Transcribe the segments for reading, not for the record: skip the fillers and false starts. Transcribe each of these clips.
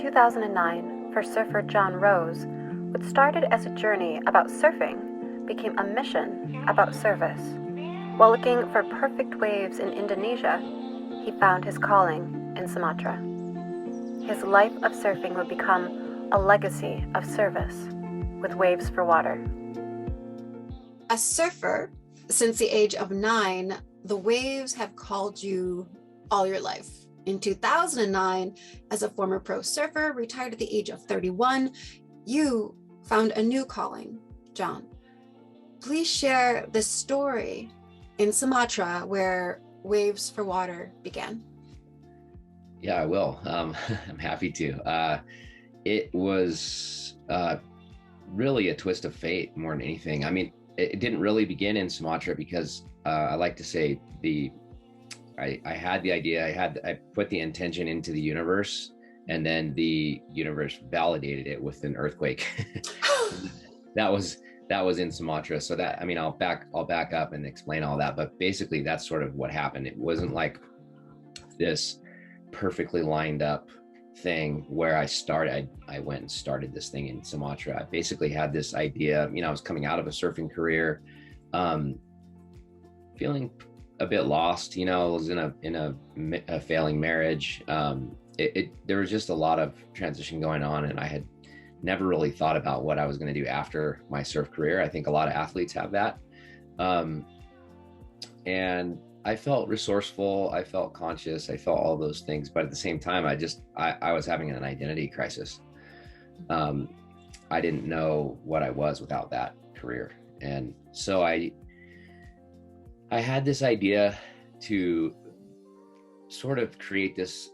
2009, for surfer Jon Rose, what started as a journey about surfing became a mission about service. While looking for perfect waves in Indonesia, he found his calling in Sumatra. His life of surfing would become a legacy of service, with waves for water. A surfer, since the age of 9, the waves have called you all your life. In 2009, as a former pro surfer, retired at the age of 31, you found a new calling, Jon. Please share the story in Sumatra where Waves for Water began. Yeah, I will. I'm happy to. It was really a twist of fate more than anything. I mean, it didn't really begin in Sumatra because I like to say I had the idea, I put the intention into the universe, and then the universe validated it with an earthquake. that was in Sumatra. So that, I mean, I'll back up and explain all that, but basically that's sort of what happened. It wasn't like this perfectly lined up thing where I went and started this thing in Sumatra. I basically had this idea, I was coming out of a surfing career, feeling a bit lost, I was in a failing marriage. There was just a lot of transition going on, and I had never really thought about what I was going to do after my surf career. I think a lot of athletes have that. And I felt resourceful, I felt conscious, I felt all those things, but at the same time, I was having an identity crisis. I didn't know what I was without that career. And so I had this idea to sort of create this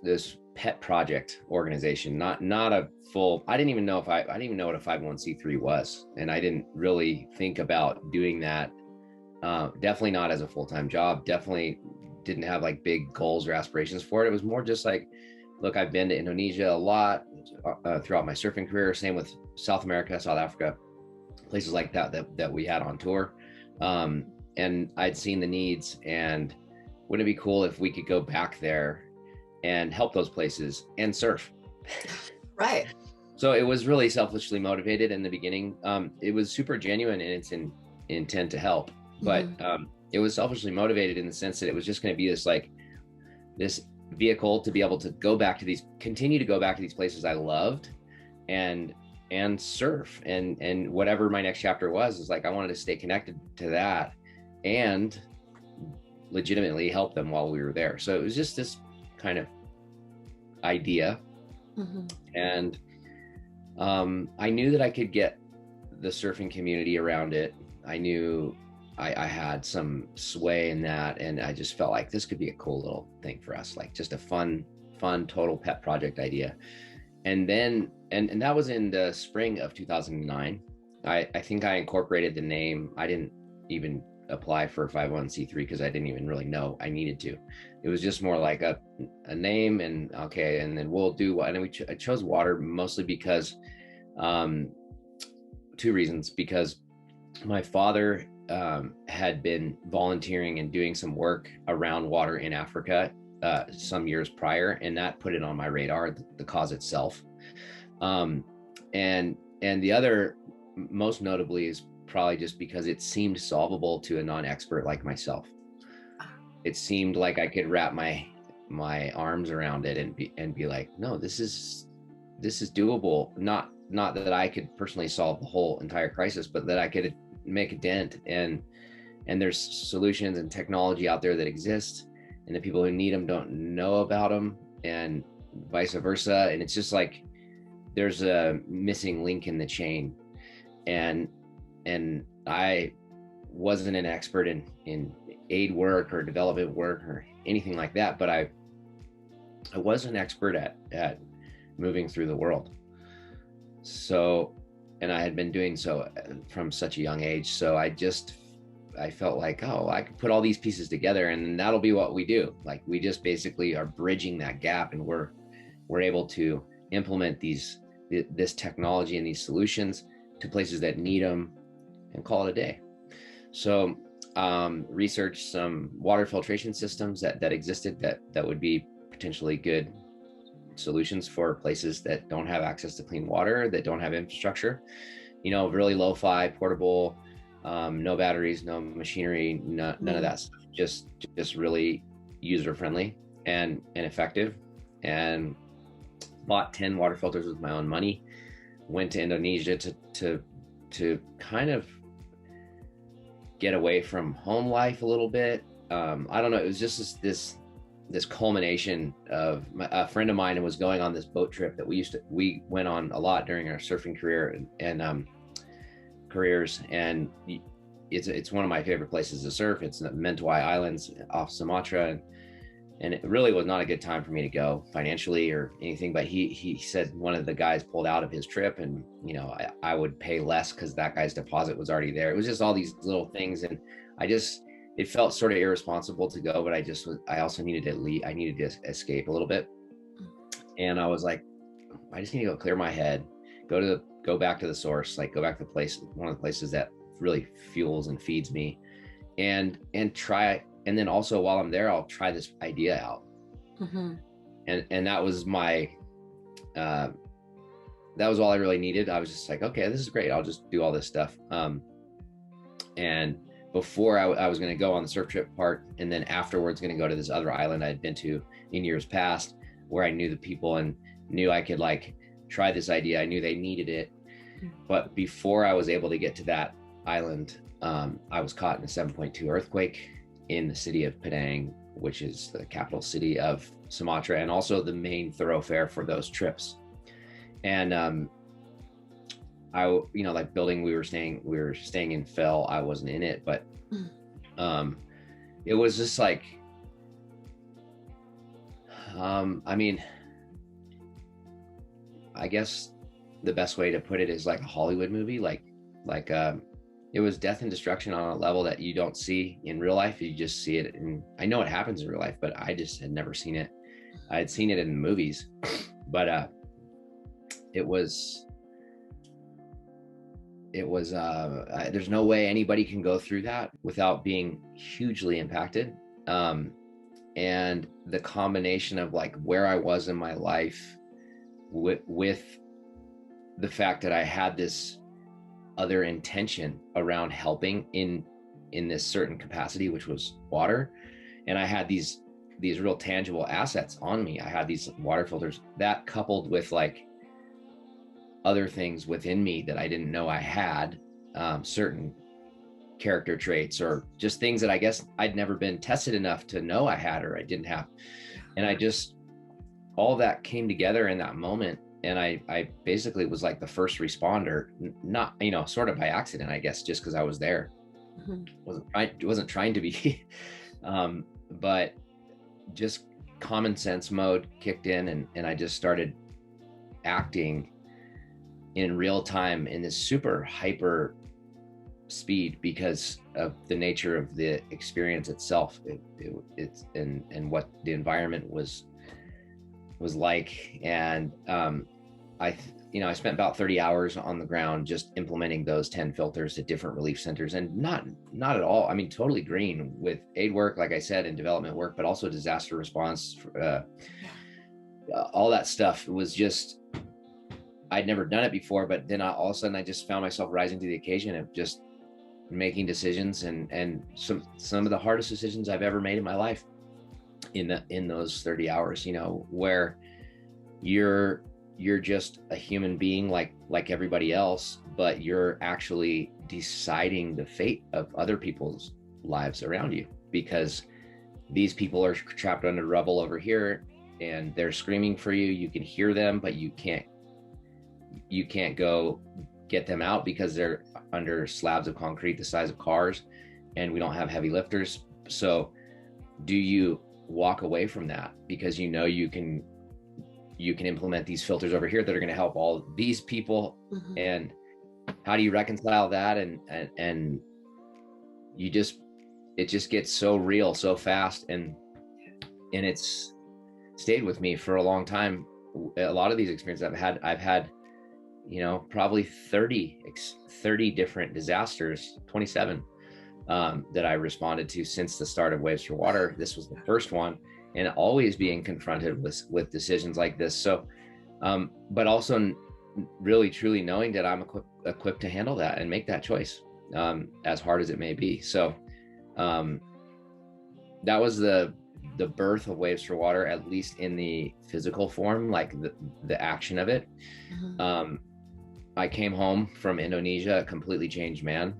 pet project organization, not a full, I didn't even know what a 501c3 was. And I didn't really think about doing that. Definitely not as a full-time job, definitely didn't have like big goals or aspirations for it. It was more just like, look, I've been to Indonesia a lot throughout my surfing career, same with South America, South Africa, places like that we had on tour. And I'd seen the needs, and wouldn't it be cool if we could go back there and help those places and surf? Right. So it was really selfishly motivated in the beginning. It was super genuine in its intent to help, but it was selfishly motivated in the sense that it was just going to be this vehicle to be able to continue to go back to these places I loved and surf, and whatever my next chapter was like, I wanted to stay connected to that and legitimately help them while we were there. So it was just this kind of idea. And I knew that I could get the surfing community around it. I knew I had some sway in that, and I just felt like this could be a cool little thing for us, like just a fun total pet project idea. And then and that was in the spring of 2009. I think I incorporated the name. I didn't even apply for a 501c3 because I didn't even really know I needed to. It was just more like a name, and okay, and then we'll do what. And I chose water mostly because two reasons. Because my father had been volunteering and doing some work around water in Africa some years prior, and that put it on my radar, the cause itself. And the other, most notably, is probably just because it seemed solvable to a non-expert like myself. It seemed like I could wrap my arms around it and be like, no, this is doable. Not that I could personally solve the whole entire crisis, but that I could make a dent, and there's solutions and technology out there that exist, and the people who need them don't know about them, and vice versa. And it's just like there's a missing link in the chain, and I wasn't an expert in aid work or development work or anything like that, but I was an expert at moving through the world. So, and I had been doing so from such a young age. So I felt like, oh, I could put all these pieces together, and that'll be what we do. Like, we just basically are bridging that gap, and we're able to implement this technology and these solutions to places that need them and call it a day. So researched some water filtration systems that existed that would be potentially good solutions for places that don't have access to clean water, that don't have infrastructure, really lo-fi, portable, no batteries, no machinery, none of that stuff, just really user friendly and effective. And bought 10 water filters with my own money, went to Indonesia to kind of get away from home life a little bit. I don't know, it was just this culmination of a friend of mine was going on this boat trip that we went on a lot during our surfing career and careers, and it's one of my favorite places to surf. It's the McGuire Islands off Sumatra, and it really was not a good time for me to go financially or anything, but he said one of the guys pulled out of his trip, and I would pay less because that guy's deposit was already there. It was just all these little things, and it felt sort of irresponsible to go, but I also needed to leave. I needed to escape a little bit. And I was like, I just need to go clear my head, go back to the source, like go back to the place, one of the places that really fuels and feeds me, and try. And then also while I'm there, I'll try this idea out. Mm-hmm. And that was that was all I really needed. I was just like, okay, this is great. I'll just do all this stuff. And before I was going to go on the surf trip part, and then afterwards going to go to this other island I had been to in years past, where I knew the people and knew I could like try this idea. I knew they needed it. But before I was able to get to that island, I was caught in a 7.2 earthquake in the city of Padang, which is the capital city of Sumatra and also the main thoroughfare for those trips. And like building we were staying in fell. I wasn't in it, but it was just like I guess the best way to put it is like a Hollywood movie, like it was death and destruction on a level that you don't see in real life. You just see it, and I know it happens in real life, but I just had never seen it. I had seen it in the movies, but there's no way anybody can go through that without being hugely impacted. And the combination of like where I was in my life with the fact that I had this other intention around helping in this certain capacity, which was water. And I had these real tangible assets on me. I had these water filters, that coupled with like other things within me that I didn't know I had, certain character traits or just things that I guess I'd never been tested enough to know I had or I didn't have. And all that came together in that moment. And I basically was like the first responder, not, sort of by accident, I guess, just because I was there. Mm-hmm. Wasn't trying to be, but just common sense mode kicked in, and I just started acting in real time in this super hyper speed because of the nature of the experience itself. It's and what the environment was like. And I spent about 30 hours on the ground just implementing those 10 filters at different relief centers, and not at all, totally green with aid work, like I said, and development work, but also disaster response, all that stuff. It was just, I'd never done it before, but then all of a sudden I just found myself rising to the occasion of just making decisions and some of the hardest decisions I've ever made in my life in those 30 hours, where you're just a human being like everybody else, but you're actually deciding the fate of other people's lives around you, because these people are trapped under rubble over here and they're screaming for you. You can hear them, but you can't go get them out because they're under slabs of concrete the size of cars, and we don't have heavy lifters. So do you walk away from that because you can implement these filters over here that are going to help all these people? Mm-hmm. And how do you reconcile that? And it just gets so real so fast, and it's stayed with me for a long time. A lot of these experiences I've had probably 30 different disasters, 27 that I responded to since the start of Waves for Water. This was the first one, and always being confronted with decisions like this. So, but also really truly knowing that I'm equipped to handle that and make that choice, as hard as it may be. So that was the birth of Waves for Water, at least in the physical form, like the action of it. Mm-hmm. I came home from Indonesia a completely changed man.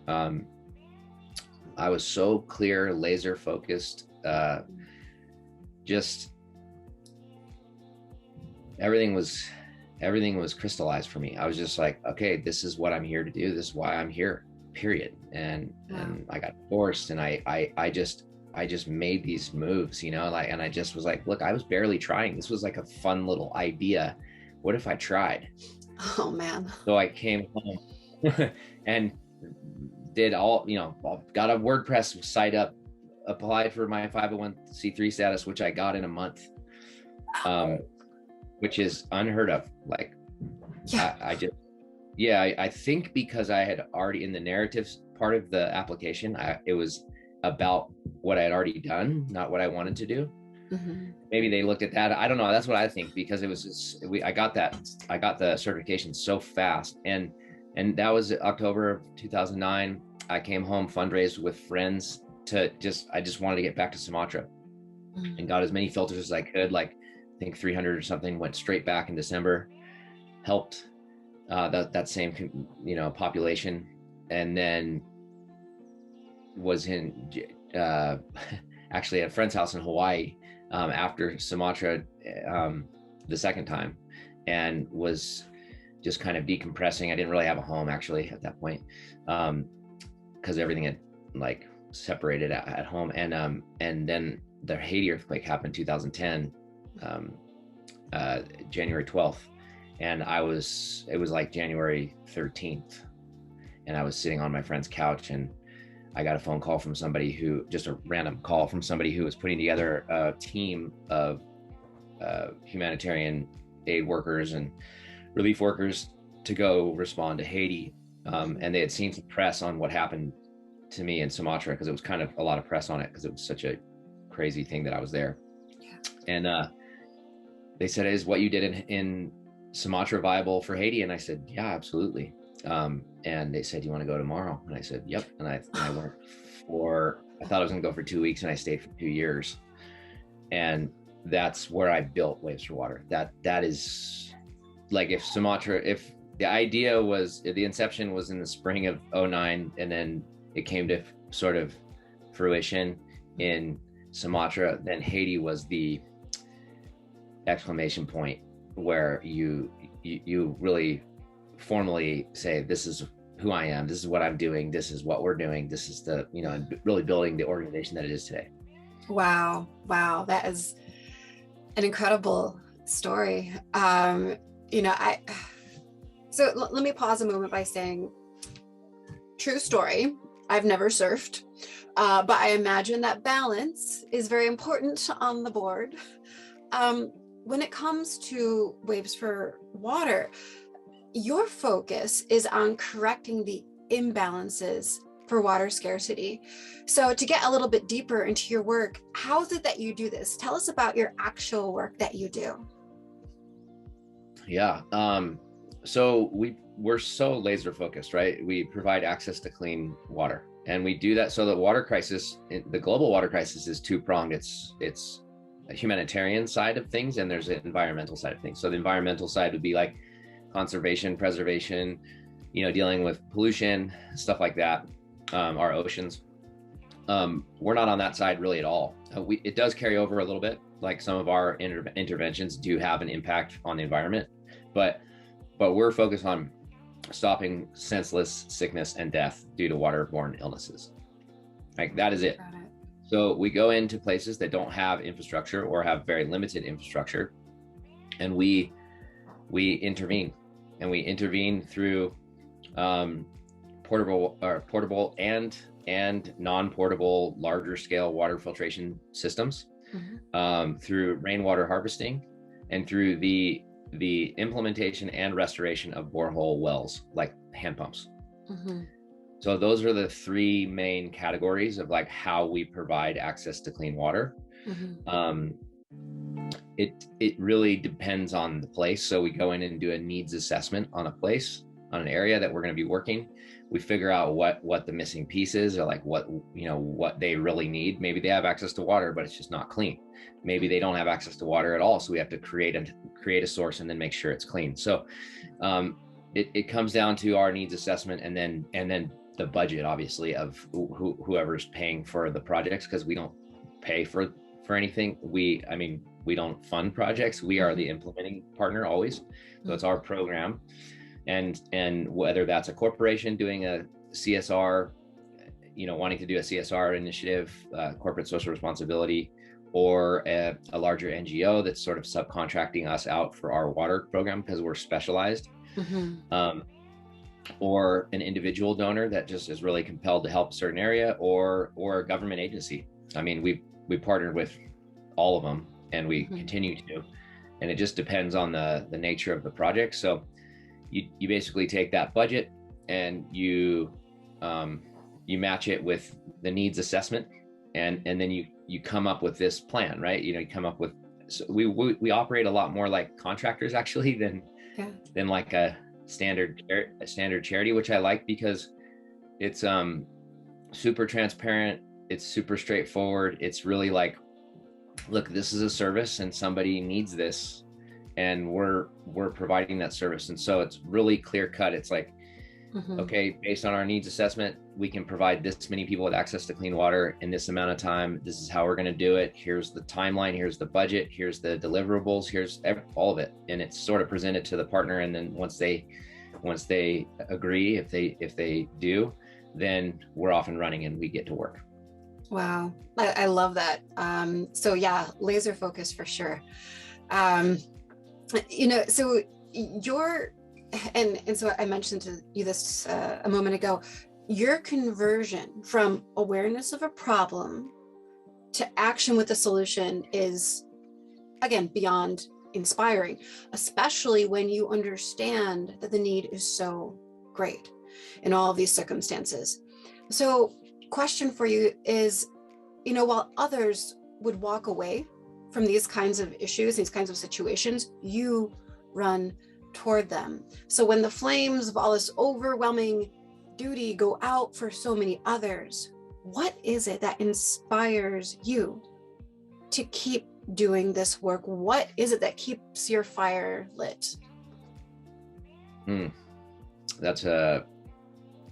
I was so clear, laser focused, just everything was crystallized for me. I was just like, okay, this is what I'm here to do. This is why I'm here, period. And I got divorced, and I just made these moves, you know, like, and I just was like, look, I was barely trying. This was like a fun little idea. What if I tried? Oh man. So I came home and did all, you know, got a WordPress site up, applied for my 501c3 status, which I got in a month, which is unheard of. Like, I think because I had already, in the narrative part of the application, it was about what I had already done, not what I wanted to do. Mm-hmm. Maybe they looked at that. I don't know. That's what I think, because it was just, I got the certification so fast. And that was October of 2009. I came home, fundraised with friends I just wanted to get back to Sumatra, and got as many filters as I could. Like, I think 300 or something, went straight back in December, helped that same, you know, population. And then was in, actually at a friend's house in Hawaii, after Sumatra, the second time, and was just kind of decompressing. I didn't really have a home actually at that point, because everything had like separated at home. And then the Haiti earthquake happened 2010, January 12th. And it was like January 13th. And I was sitting on my friend's couch, and I got a phone call from somebody just a random call from somebody who was putting together a team of humanitarian aid workers and relief workers to go respond to Haiti. And they had seen some press on what happened to me in Sumatra, because it was kind of a lot of press on it, because it was such a crazy thing that I was there. Yeah. And they said, is what you did in Sumatra viable for Haiti? And I said, yeah, absolutely. And they said, you want to go tomorrow? And I said, yep. And I went I thought I was going to go for 2 weeks, and I stayed for 2 years. And that's where I built Waves for Water. That is like, if the idea was, the inception was in the spring of 2009, and then it came to sort of fruition in Sumatra, then Haiti was the exclamation point where you really formally say, this is who I am, this is what I'm doing, this is what we're doing, this is the, you know, really building the organization that it is today. Wow. That is an incredible story. You know, so let me pause a moment by saying, true story, I've never surfed, but I imagine that balance is very important on the board. When it comes to Waves for Water, your focus is on correcting the imbalances for water scarcity. So to get a little bit deeper into your work, how is it that you do this? Tell us about your actual work that you do. Yeah. So we're so laser focused, right? We provide access to clean water, and we do that. So the water crisis, the global water crisis, is two-pronged. It's a humanitarian side of things, and there's an environmental side of things. So the environmental side would be like conservation, preservation, you know, dealing with pollution, stuff like that, our oceans. We're not on that side really at all. It does carry over a little bit, like some of our interventions do have an impact on the environment, but we're focused on stopping senseless sickness and death due to waterborne illnesses. Like, that is it. So we go into places that don't have infrastructure or have very limited infrastructure, and we intervene, and we intervene through portable and non-portable larger scale water filtration systems, through rainwater harvesting, and through the implementation and restoration of borehole wells, like hand pumps. So those are the three main categories of like how we provide access to clean water. Mm-hmm. It really depends on the place. So we go in and do a needs assessment on a place, on an area that we're going to be working. We figure out what the missing pieces are, like what they really need. Maybe they have access to water, but it's just not clean. Maybe they don't have access to water at all, so we have to create a source and then make sure it's clean. So it comes down to our needs assessment, and then the budget, obviously, of whoever's paying for the projects, because we don't pay for anything. We don't fund projects. We are the implementing partner always. So it's our program. And whether that's a corporation doing a CSR, wanting to do a CSR initiative, corporate social responsibility, or a larger NGO that's sort of subcontracting us out for our water program because we're specialized, or an individual donor that just is really compelled to help a certain area, or a government agency. I mean, we partnered with all of them, and we continue to, and it just depends on the nature of the project. So you basically take that budget and you match it with the needs assessment, and then you come up with this plan, right? You come up with, so we operate a lot more like contractors actually than like a standard charity, which I like because it's super transparent, it's super straightforward. It's really like, look, this is a service and somebody needs this, and we're providing that service. And so it's really clear cut. It's like, okay, based on our needs assessment, we can provide this many people with access to clean water in this amount of time. This is how we're going to do it. Here's the timeline. Here's the budget. Here's the deliverables. Here's all of it. And it's sort of presented to the partner. And then once they agree, if they do, then we're off and running and we get to work. Wow. I love that. So yeah, laser focus for sure. So and so I mentioned to you this a moment ago, your conversion from awareness of a problem to action with a solution is, again, beyond inspiring, especially when you understand that the need is so great in all of these circumstances. So question for you is, while others would walk away from these kinds of issues, these kinds of situations, you run toward them. So when the flames of all this overwhelming duty go out for so many others, what is it that inspires you to keep doing this work? What is it that keeps your fire lit? That's a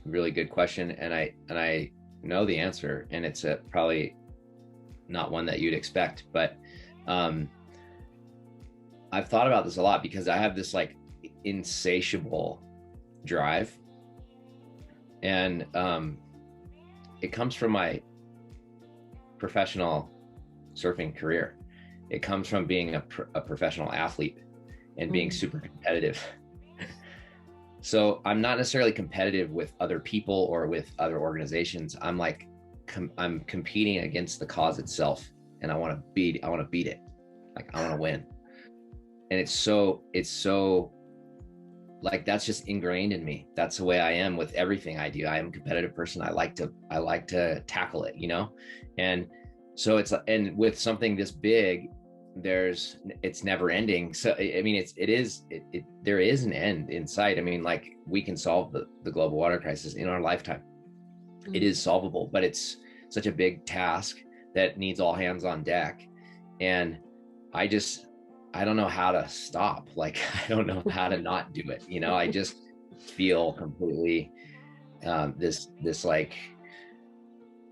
really good question, and I know the answer, and it's probably not one that you'd expect, but I've thought about this a lot because I have this like insatiable drive, and it comes from my professional surfing career. It comes from being a professional athlete and being super competitive. So I'm not necessarily competitive with other people or with other organizations. I'm like, I'm competing against the cause itself, and I want to beat it. Like, I want to win. And it's so like, that's just ingrained in me. That's the way I am with everything I do. I am a competitive person. I like to tackle it, and so and with something this big, it's never ending. So I mean, there is an end in sight. I mean, like, we can solve the global water crisis in our lifetime. It is solvable, but it's such a big task that needs all hands on deck. And I don't know how to stop. Like, I don't know how to not do it. I just feel completely this like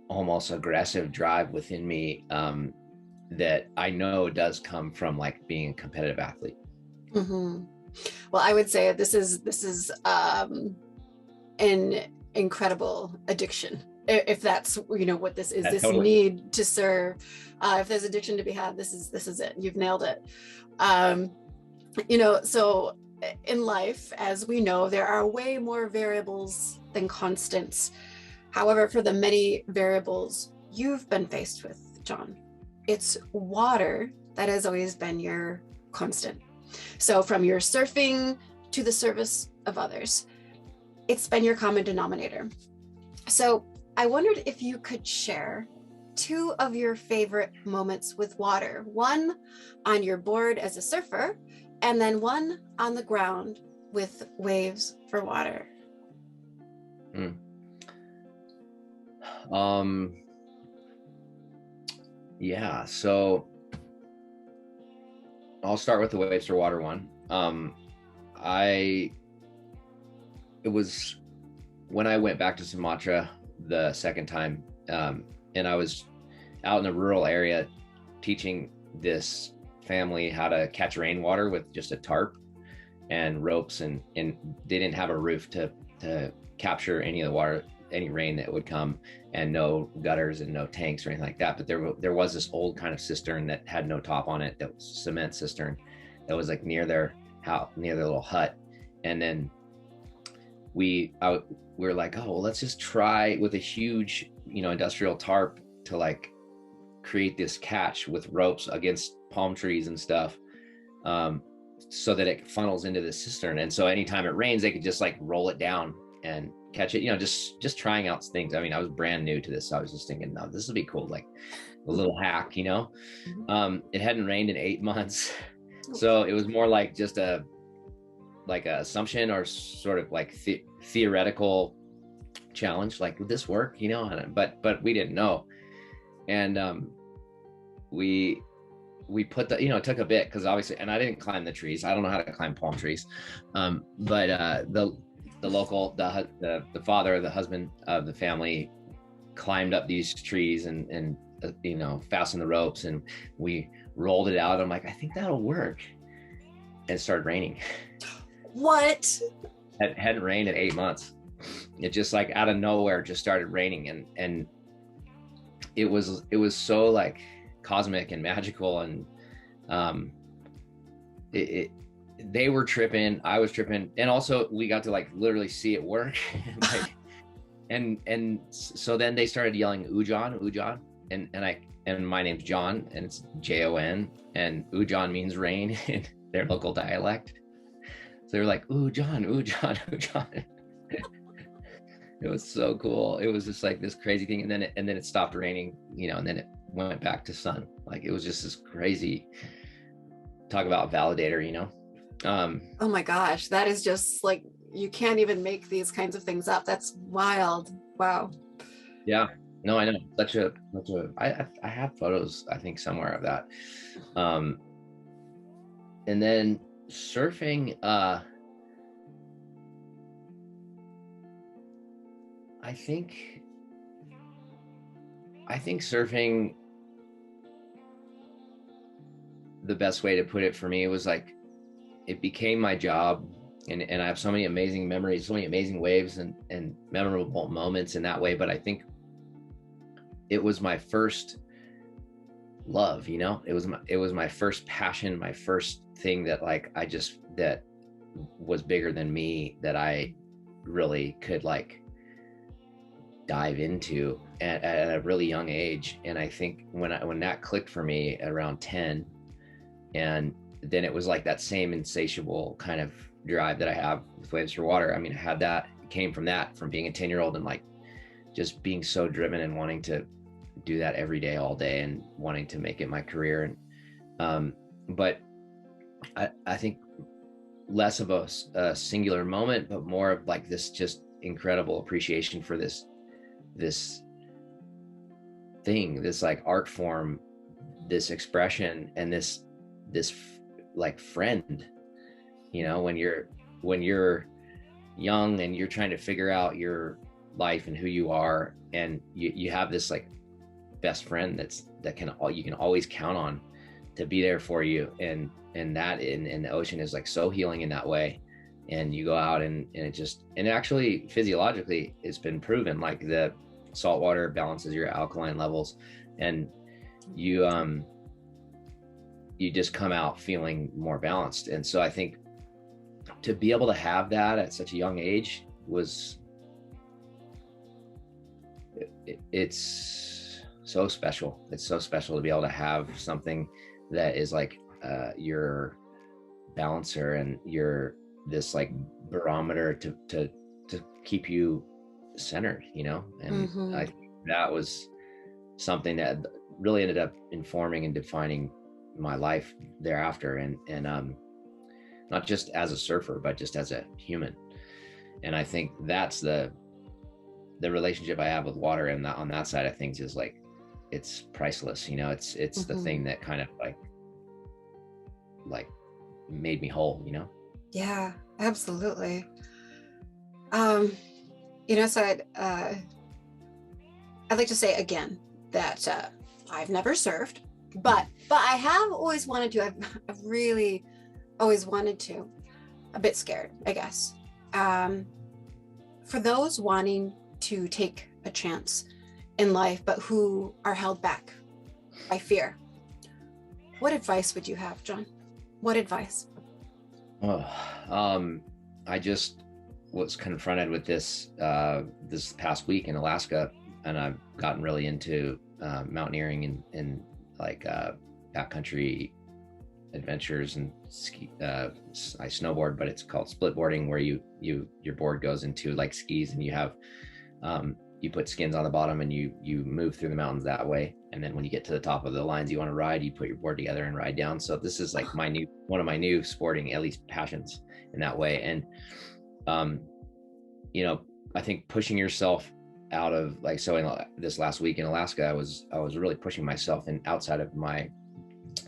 almost aggressive drive within me that I know does come from like being a competitive athlete. Well, I would say this is an incredible addiction. If that's what this is, this totally. Need to serve. If there's addiction to be had, this is it. You've nailed it. So in life, as we know, there are way more variables than constants. However, for the many variables you've been faced with, Jon, it's water that has always been your constant. So from your surfing to the service of others, it's been your common denominator. So I wondered if you could share two of your favorite moments with water, one on your board as a surfer, and then one on the ground with waves for water. Yeah, so I'll start with the waves for water one. It was when I went back to Sumatra the second time, and I was out in a rural area teaching this family how to catch rainwater with just a tarp and ropes, and they didn't have a roof to capture any of the water, any rain that would come, and no gutters and no tanks or anything like that. But there was this old kind of cistern that had no top on it, that was a cement cistern that was like near their house, near their little hut. And then we were like, oh, well, let's just try with a huge, industrial tarp to like create this catch with ropes against palm trees and stuff, so that it funnels into the cistern. And so anytime it rains, they could just like roll it down and catch it, just trying out things. I mean, I was brand new to this, so I was just thinking, no, this would be cool, like a little hack, It hadn't rained in 8 months. So it was more like just a assumption, or sort of like theoretical challenge, like, would this work, but we didn't know. And we put it took a bit, because obviously, and I didn't climb the trees, I don't know how to climb palm trees, but the local, the father, the husband of the family, climbed up these trees and fastened the ropes, and we rolled it out. I'm like, I think that'll work. And it started raining. What? It hadn't rained in 8 months. It just like out of nowhere just started raining, and it was so like cosmic and magical, and they were tripping, I was tripping, and also we got to like literally see it work. Like, and so then they started yelling Ujan, and my name's Jon, and it's Jon, and Ujan means rain in their local dialect. So they were like, Ujan. It was so cool. It was just like this crazy thing, and then it stopped raining, and then it went back to sun. Like, it was just this crazy, talk about validator, Oh my gosh, that is just like, you can't even make these kinds of things up. That's wild. Wow. Yeah, no, I know. I have photos, I think, somewhere of that. And then surfing, I think surfing, the best way to put it for me was like, it became my job, and I have so many amazing memories, so many amazing waves and memorable moments in that way. But I think it was my first love, it was my first passion, my first thing that like, that was bigger than me, that I really could like dive into at a really young age. And I think when that clicked for me at around 10, and then it was like that same insatiable kind of drive that I have with Waves for Water. I mean, I had that, it came from being a 10-year-old, and like just being so driven and wanting to do that every day, all day, and wanting to make it my career. And but I think less of a singular moment, but more of like this just incredible appreciation for this thing, this like art form, this expression, and this like friend, when you're young and you're trying to figure out your life and who you are, and you have this like best friend that you can always count on to be there for you, and that in the ocean is like so healing in that way. And you go out and it actually physiologically it's been proven, like the salt water balances your alkaline levels, and you just come out feeling more balanced. And so I think to be able to have that at such a young age it's so special. It's so special to be able to have something that is like your balancer, and your this like barometer to keep you centered, and I think that was something that really ended up informing and defining my life thereafter. And not just as a surfer, but just as a human. And I think that's the relationship I have with water, and that on that side of things is like, it's priceless. You know, it's the thing that kind of like made me whole, you know? Yeah, absolutely. So I'd like to say again that I've never surfed, but I have always wanted to. I've really always wanted to. A bit scared, I guess. For those wanting to take a chance in life, but who are held back by fear, what advice would you have, Jon? What advice? I just was confronted with this this past week in Alaska, and I've gotten really into mountaineering and like backcountry adventures and ski. I snowboard, but it's called split boarding, where your board goes into like skis, and you have you put skins on the bottom, and you move through the mountains that way. And then when you get to the top of the lines you want to ride, you put your board together and ride down. So this is like one of my new sporting, at least passions in that way. And I think pushing yourself out of like, so in this last week in Alaska, I was really pushing myself and outside of my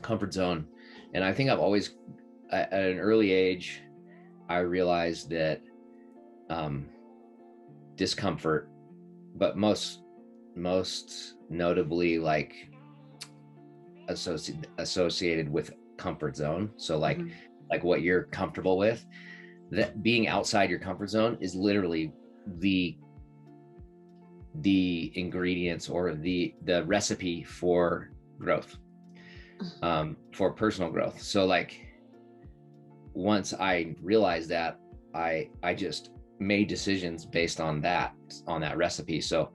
comfort zone. And I think I've always, at an early age, I realized that discomfort, but most notably like associated with comfort zone. So like what you're comfortable with, that being outside your comfort zone is literally the ingredients or the recipe for growth, for personal growth. So like once I realized that, I just made decisions based on that recipe. So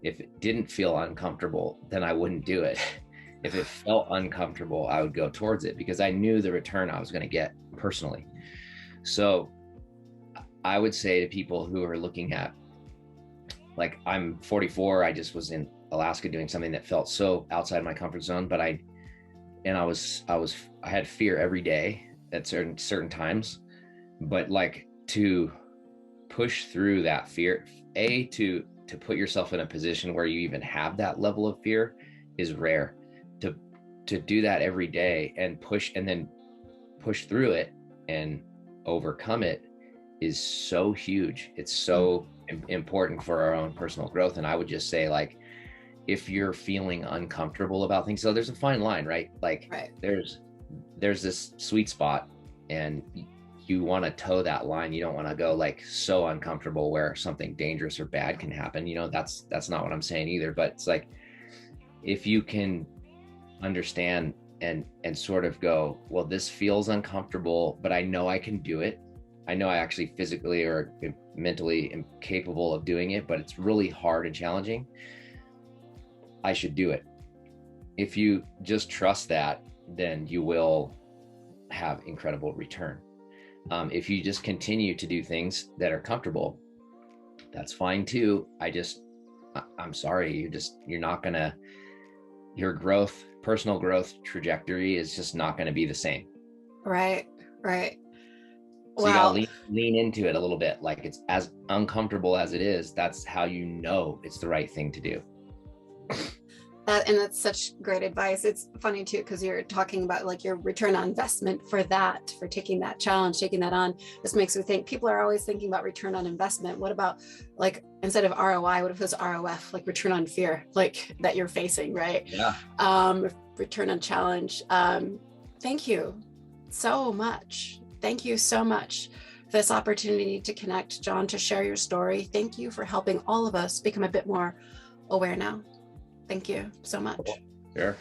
if it didn't feel uncomfortable, then I wouldn't do it. If it felt uncomfortable, I would go towards it because I knew the return I was going to get personally. So I would say to people who are looking at, like, I'm 44, I just was in Alaska doing something that felt so outside my comfort zone, but I had fear every day at certain times, but like to push through that fear, to put yourself in a position where you even have that level of fear is rare. To do that every day and push through it and overcome it is so huge. It's so important for our own personal growth. And I would just say, like, if you're feeling uncomfortable about things, so there's a fine line, right? Like there's this sweet spot, and you want to toe that line. You don't want to go like so uncomfortable where something dangerous or bad can happen. That's not what I'm saying either. But it's like, if you can understand and sort of go, well, this feels uncomfortable, but I know I can do it. I know I actually physically or mentally am capable of doing it, but it's really hard and challenging. I should do it. If you just trust that, then you will have incredible return. If you just continue to do things that are comfortable, that's fine too. I'm sorry, you're not gonna, your growth, personal growth trajectory is just not going to be the same. Right. So you gotta lean into it a little bit. Like, it's as uncomfortable as it is, that's how you know it's the right thing to do. And that's such great advice. It's funny too, because you're talking about like your return on investment for taking that challenge, taking that on. This makes me think people are always thinking about return on investment. What about, like, instead of ROI, what if it was ROF, like return on fear, like that you're facing, right? Yeah. Return on challenge. Thank you so much. Thank you so much for this opportunity to connect, Jon, to share your story. Thank you for helping all of us become a bit more aware now. Thank you so much. Sure.